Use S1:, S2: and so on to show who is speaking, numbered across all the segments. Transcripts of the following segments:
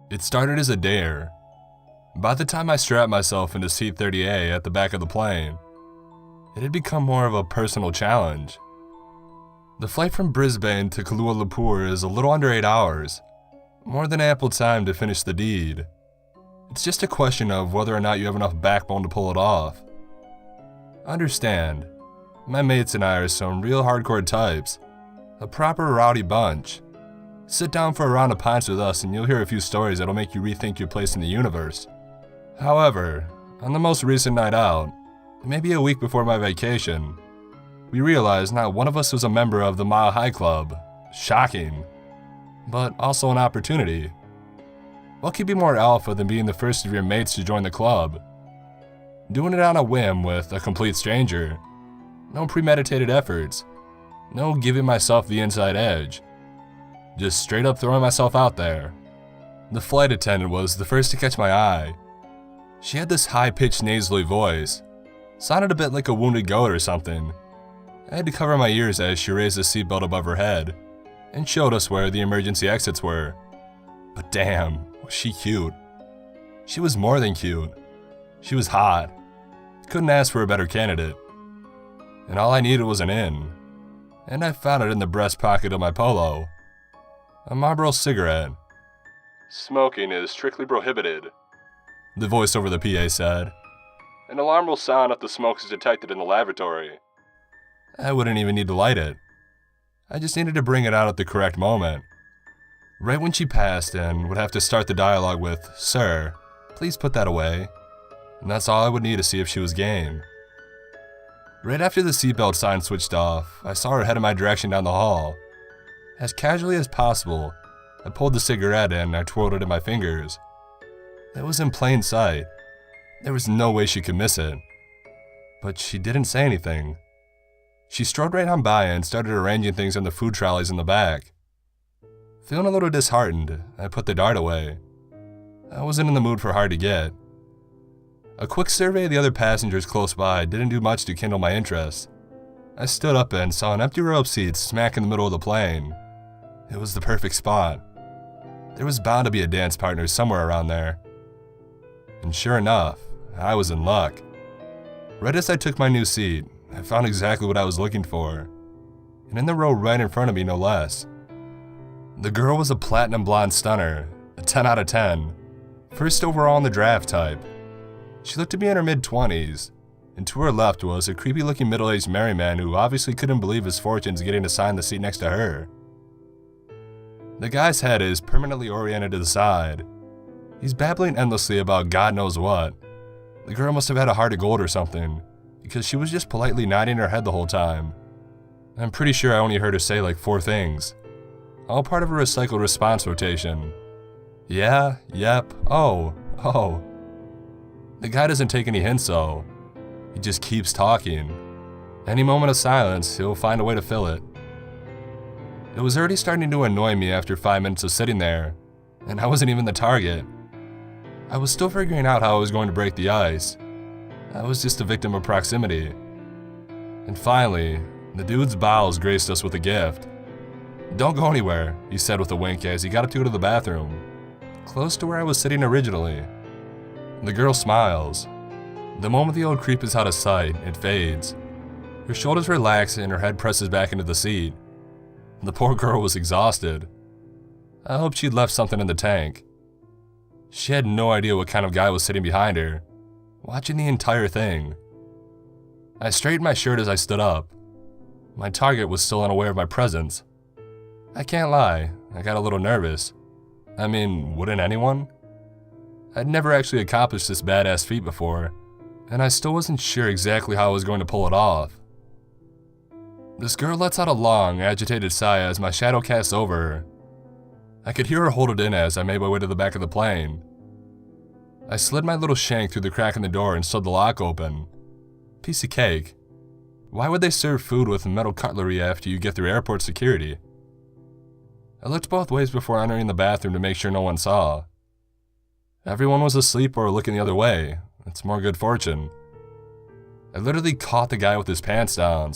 S1: It started as a dare. By the time I strapped myself into seat 30A at the back of the plane, it had become more of a personal challenge. The flight from Brisbane to Kuala Lumpur is a little under 8 hours, more than ample time to finish the deed. It's just a question of whether or not you have enough backbone to pull it off. Understand, my mates and I are some real hardcore types, a proper rowdy bunch. Sit down for a round of pints with us and you'll hear a few stories that'll make you rethink your place in the universe. However, on the most recent night out, maybe a week before my vacation, we realized not one of us was a member of the Mile High Club. Shocking, but also an opportunity. What could be more alpha than being the first of your mates to join the club? Doing it on a whim with a complete stranger. No premeditated efforts. No giving myself the inside edge. Just straight up throwing myself out there. The flight attendant was the first to catch my eye. She had this high-pitched nasally voice. Sounded a bit like a wounded goat or something. I had to cover my ears as she raised the seatbelt above her head and showed us where the emergency exits were. But damn, was she cute. She was more than cute. She was hot. Couldn't ask for a better candidate. And all I needed was an in. And I found it in the breast pocket of my polo. A Marlboro cigarette. Smoking is strictly prohibited, the voice over the PA said. An alarm will sound if the smoke is detected in the lavatory. I wouldn't even need to light it. I just needed to bring it out at the correct moment. Right when she passed and would have to start the dialogue with, "Sir, please put that away." And that's all I would need to see if she was game. Right after the seatbelt sign switched off, I saw her head in my direction down the hall. As casually as possible, I pulled the cigarette and I twirled it in my fingers. It was in plain sight. There was no way she could miss it. But she didn't say anything. She strode right on by and started arranging things on the food trolleys in the back. Feeling a little disheartened, I put the dart away. I wasn't in the mood for hard to get. A quick survey of the other passengers close by didn't do much to kindle my interest. I stood up and saw an empty row of seats smack in the middle of the plane. It was the perfect spot. There was bound to be a dance partner somewhere around there. And sure enough, I was in luck. Right as I took my new seat, I found exactly what I was looking for. And in the row right in front of me, no less. The girl was a platinum blonde stunner, a 10 out of 10. First overall in the draft type. She looked to be in her mid-20s, and to her left was a creepy-looking middle-aged married man who obviously couldn't believe his fortunes getting assigned the seat next to her. The guy's head is permanently oriented to the side. He's babbling endlessly about God knows what. The girl must have had a heart of gold or something, because she was just politely nodding her head the whole time. I'm pretty sure I only heard her say like 4 things. All part of a recycled response rotation. Yeah, yep, oh. The guy doesn't take any hints though. He just keeps talking. Any moment of silence, he'll find a way to fill it. It was already starting to annoy me after 5 minutes of sitting there, and I wasn't even the target. I was still figuring out how I was going to break the ice. I was just a victim of proximity. And finally, the dude's bowels graced us with a gift. "Don't go anywhere," he said with a wink as he got up to go to the bathroom, close to where I was sitting originally. The girl smiles. The moment the old creep is out of sight, it fades. Her shoulders relax and her head presses back into the seat. The poor girl was exhausted. I hoped she'd left something in the tank. She had no idea what kind of guy was sitting behind her, watching the entire thing. I straightened my shirt as I stood up. My target was still unaware of my presence. I can't lie, I got a little nervous. I mean, wouldn't anyone? I'd never actually accomplished this badass feat before, and I still wasn't sure exactly how I was going to pull it off. This girl lets out a long, agitated sigh as my shadow casts over her. I could hear her hold it in as I made my way to the back of the plane. I slid my little shank through the crack in the door and slid the lock open. Piece of cake. Why would they serve food with metal cutlery after you get through airport security? I looked both ways before entering the bathroom to make sure no one saw. Everyone was asleep or looking the other way. It's more good fortune. I literally caught the guy with his pants down.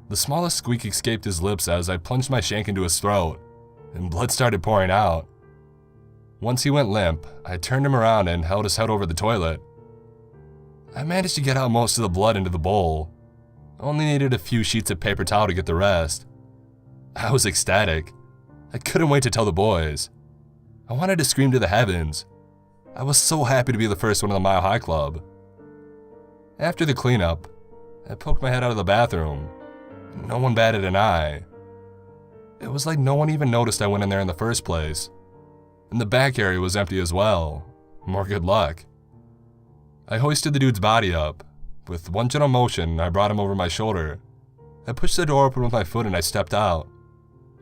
S1: The smallest squeak escaped his lips as I plunged my shank into his throat, and blood started pouring out. Once he went limp, I turned him around and held his head over the toilet. I managed to get out most of the blood into the bowl. Only needed a few sheets of paper towel to get the rest. I was ecstatic. I couldn't wait to tell the boys. I wanted to scream to the heavens. I was so happy to be the first one in the Mile High Club. After the cleanup, I poked my head out of the bathroom. No one batted an eye. It was like no one even noticed I went in there in the first place. And the back area was empty as well. More good luck. I hoisted the dude's body up. With one gentle motion, I brought him over my shoulder. I pushed the door open with my foot and I stepped out.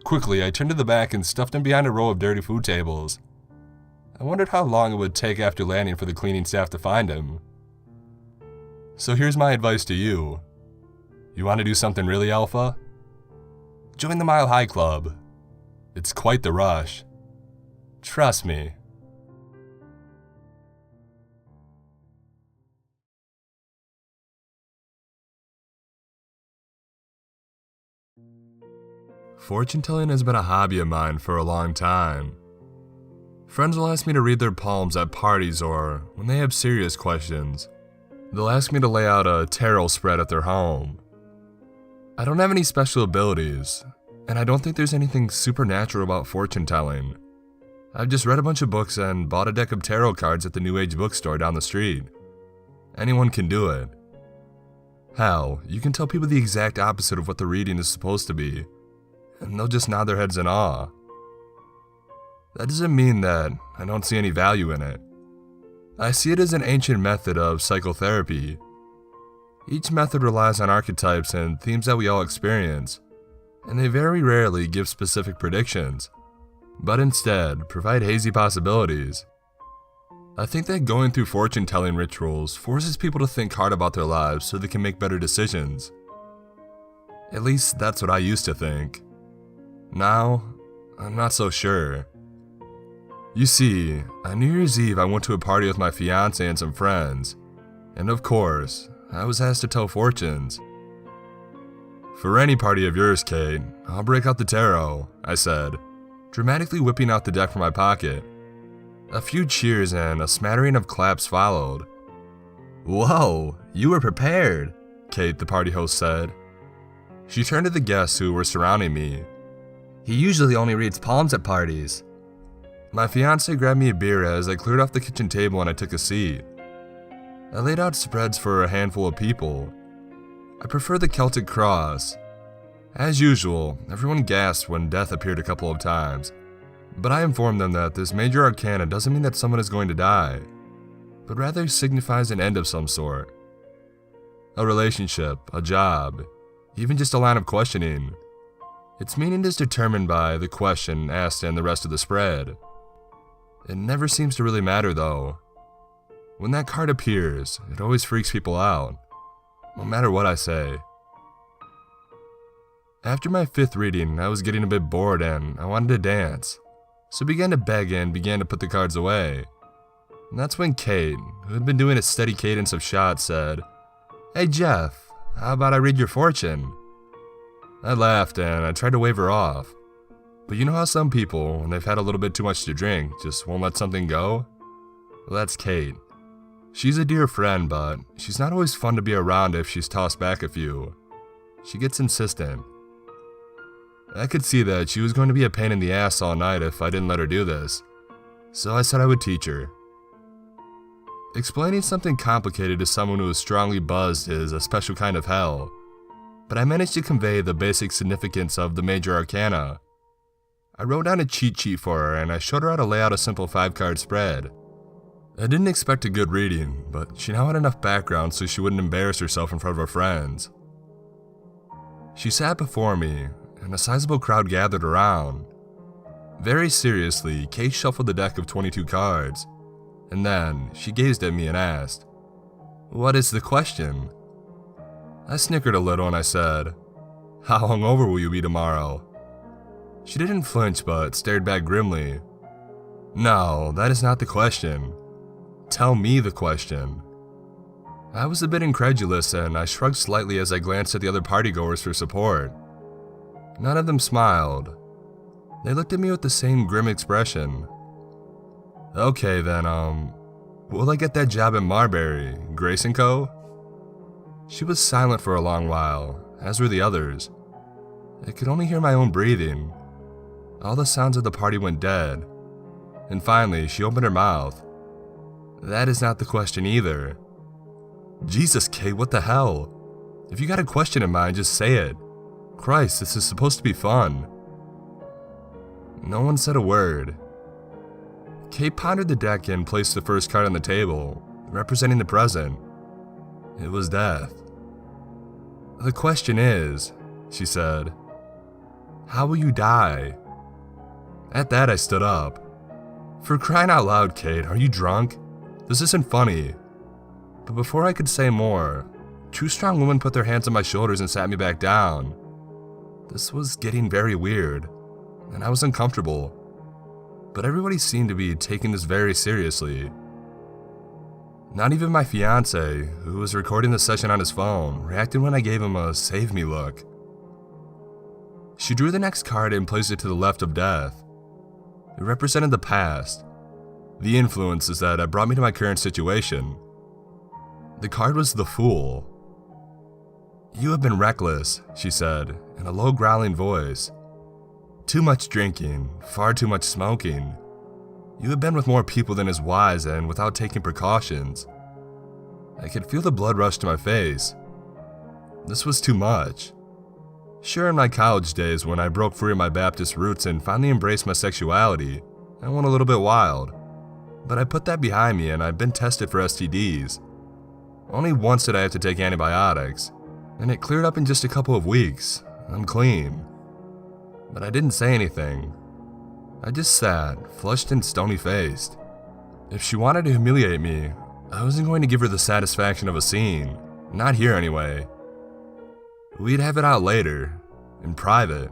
S1: Quickly, I turned to the back and stuffed him behind a row of dirty food tables. I wondered how long it would take after landing for the cleaning staff to find him. So here's my advice to you. You want to do something really alpha? Join the Mile High Club. It's quite the rush. Trust me. Fortune telling has been a hobby of mine for a long time. Friends will ask me to read their palms at parties or when they have serious questions. They'll ask me to lay out a tarot spread at their home. I don't have any special abilities, and I don't think there's anything supernatural about fortune telling. I've just read a bunch of books and bought a deck of tarot cards at the New Age bookstore down the street. Anyone can do it. Hell, you can tell people the exact opposite of what the reading is supposed to be, and they'll just nod their heads in awe. That doesn't mean that I don't see any value in it. I see it as an ancient method of psychotherapy. Each method relies on archetypes and themes that we all experience, and they very rarely give specific predictions, but instead provide hazy possibilities. I think that going through fortune-telling rituals forces people to think hard about their lives so they can make better decisions. At least that's what I used to think. Now, I'm not so sure. You see, on New Year's Eve I went to a party with my fiancé and some friends, and of course, I was asked to tell fortunes. For any party of yours, Kate, I'll break out the tarot, I said, dramatically whipping out the deck from my pocket. A few cheers and a smattering of claps followed. Whoa, you were prepared, Kate, the party host, said. She turned to the guests who were surrounding me. He usually only reads palms at parties. My fiancé grabbed me a beer as I cleared off the kitchen table and I took a seat. I laid out spreads for a handful of people. I prefer the Celtic cross. As usual, everyone gasped when death appeared a couple of times, but I informed them that this major arcana doesn't mean that someone is going to die, but rather signifies an end of some sort. A relationship, a job, even just a line of questioning. Its meaning is determined by the question asked and the rest of the spread. It never seems to really matter though. When that card appears, it always freaks people out, no matter what I say. After my 5th reading, I was getting a bit bored and I wanted to dance, so began to beg and began to put the cards away. And that's when Kate, who had been doing a steady cadence of shots, said, "Hey Jeff, how about I read your fortune?" I laughed and I tried to wave her off. But you know how some people, when they've had a little bit too much to drink, just won't let something go? Well, that's Kate. She's a dear friend, but she's not always fun to be around if she's tossed back a few. She gets insistent. I could see that she was going to be a pain in the ass all night if I didn't let her do this, so I said I would teach her. Explaining something complicated to someone who is strongly buzzed is a special kind of hell, but I managed to convey the basic significance of the major arcana. I wrote down a cheat sheet for her and I showed her how to lay out a simple 5-card spread. I didn't expect a good reading, but she now had enough background so she wouldn't embarrass herself in front of her friends. She sat before me, and a sizable crowd gathered around. Very seriously, Kate shuffled the deck of 22 cards, and then she gazed at me and asked, "What is the question?" I snickered a little and I said, "How hungover will you be tomorrow?" She didn't flinch but stared back grimly. "No, that is not the question. Tell me the question." I was a bit incredulous and I shrugged slightly as I glanced at the other partygoers for support. None of them smiled. They looked at me with the same grim expression. Okay then, will I get that job at Marbury, Grace & Co.? She was silent for a long while, as were the others. I could only hear my own breathing. All the sounds of the party went dead. And finally, she opened her mouth. That is not the question either. Jesus, Kate, what the hell? If you got a question in mind, just say it. Christ, this is supposed to be fun. No one said a word. Kate pondered the deck and placed the first card on the table, representing the present. It was death. The question is, she said, how will you die? At that, I stood up. For crying out loud, Kate, are you drunk? This isn't funny. But before I could say more, two strong women put their hands on my shoulders and sat me back down. This was getting very weird, and I was uncomfortable. But everybody seemed to be taking this very seriously. Not even my fiance, who was recording the session on his phone, reacted when I gave him a save me look. She drew the next card and placed it to the left of death. It represented the past, the influences that had brought me to my current situation. The card was the Fool. You have been reckless, she said, in a low growling voice. Too much drinking, far too much smoking. You have been with more people than is wise and without taking precautions. I could feel the blood rush to my face. This was too much. Sure, in my college days when I broke free of my Baptist roots and finally embraced my sexuality, I went a little bit wild. But I put that behind me and I've been tested for STDs. Only once did I have to take antibiotics, and it cleared up in just a couple of weeks. I'm clean. But I didn't say anything. I just sat, flushed and stony-faced. If she wanted to humiliate me, I wasn't going to give her the satisfaction of a scene. Not here anyway. We'd have it out later, in private.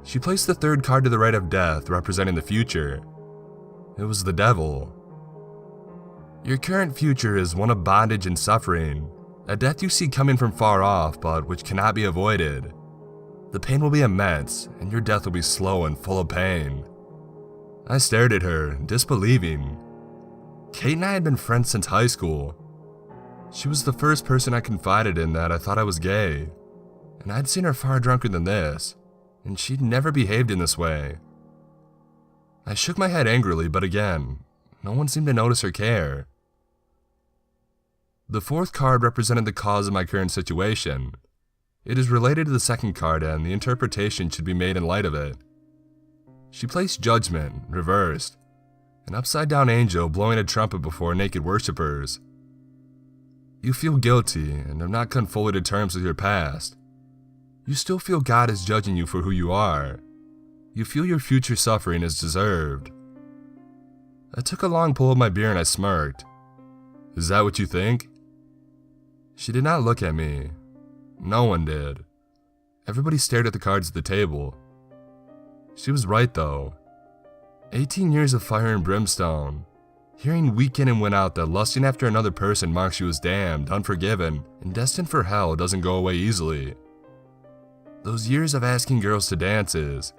S1: She placed the third card to the right of death, representing the future. It was the devil. Your current future is one of bondage and suffering, a death you see coming from far off, but which cannot be avoided. The pain will be immense, and your death will be slow and full of pain. I stared at her, disbelieving. Kate and I had been friends since high school. She was the first person I confided in that I thought I was gay, and I'd seen her far drunker than this, and she'd never behaved in this way. I shook my head angrily, but again, no one seemed to notice or care. The fourth card represented the cause of my current situation. It is related to the second card, and the interpretation should be made in light of it. She placed Judgment, reversed, an upside-down angel blowing a trumpet before naked worshippers. You feel guilty and have not come fully to terms with your past. You still feel God is judging you for who you are. You feel your future suffering is deserved. I took a long pull of my beer and I smirked. Is that what you think? She did not look at me. No one did. Everybody stared at the cards at the table. She was right though. 18 years of fire and brimstone. Hearing week in and win out that lusting after another person marks you as damned, unforgiven, and destined for hell doesn't go away easily. Those years of asking girls to dances,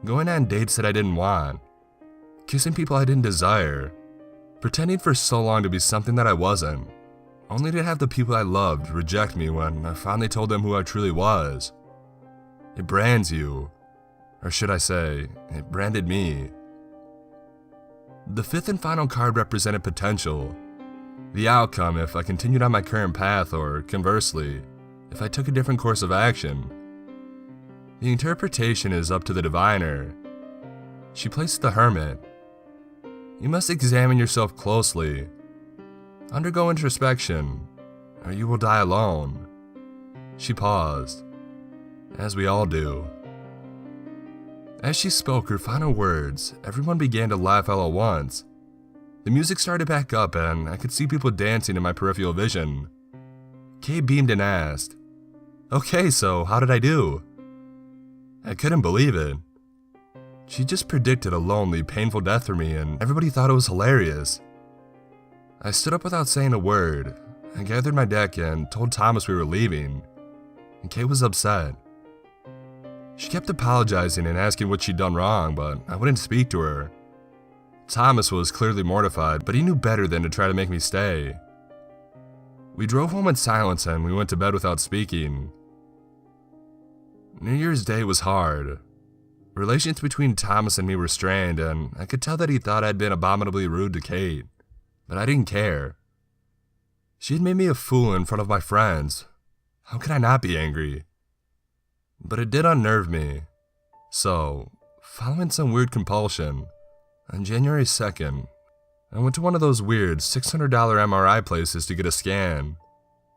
S1: going on dates that I didn't want, kissing people I didn't desire, pretending for so long to be something that I wasn't, only to have the people I loved reject me when I finally told them who I truly was. It brands you, or should I say, it branded me. The fifth and final card represented potential, the outcome if I continued on my current path or, conversely, if I took a different course of action. The interpretation is up to the diviner. She placed the Hermit. You must examine yourself closely. Undergo introspection, or you will die alone. She paused, as we all do. As she spoke her final words, everyone began to laugh all at once. The music started back up and I could see people dancing in my peripheral vision. Kay beamed and asked, "Okay, so how did I do?" I couldn't believe it. She just predicted a lonely, painful death for me and everybody thought it was hilarious. I stood up without saying a word. I gathered my deck and told Thomas we were leaving, and Kay was upset. She kept apologizing and asking what she'd done wrong, but I wouldn't speak to her. Thomas was clearly mortified, but he knew better than to try to make me stay. We drove home in silence and we went to bed without speaking. New Year's Day was hard. Relations between Thomas and me were strained, and I could tell that he thought I'd been abominably rude to Kate, but I didn't care. She had made me a fool in front of my friends. How could I not be angry? But it did unnerve me. So, following some weird compulsion, on January 2nd, I went to one of those weird $600 MRI places to get a scan,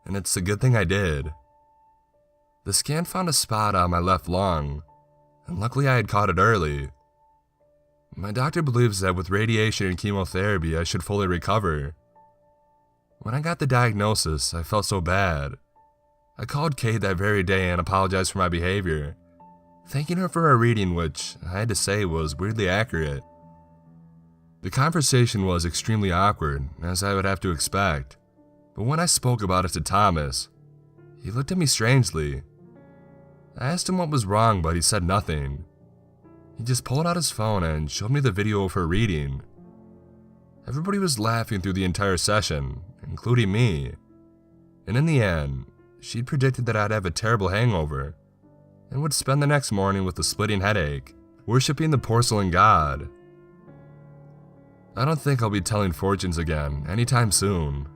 S1: and it's a good thing I did. The scan found a spot on my left lung, and luckily I had caught it early. My doctor believes that with radiation and chemotherapy I should fully recover. When I got the diagnosis, I felt so bad. I called Kate that very day and apologized for my behavior, thanking her for her reading, which I had to say was weirdly accurate. The conversation was extremely awkward, as I would have to expect, but when I spoke about it to Thomas, he looked at me strangely. I asked him what was wrong, but he said nothing. He just pulled out his phone and showed me the video of her reading. Everybody was laughing through the entire session, including me, and in the end, she'd predicted that I'd have a terrible hangover and would spend the next morning with a splitting headache, worshipping the porcelain god. I don't think I'll be telling fortunes again anytime soon.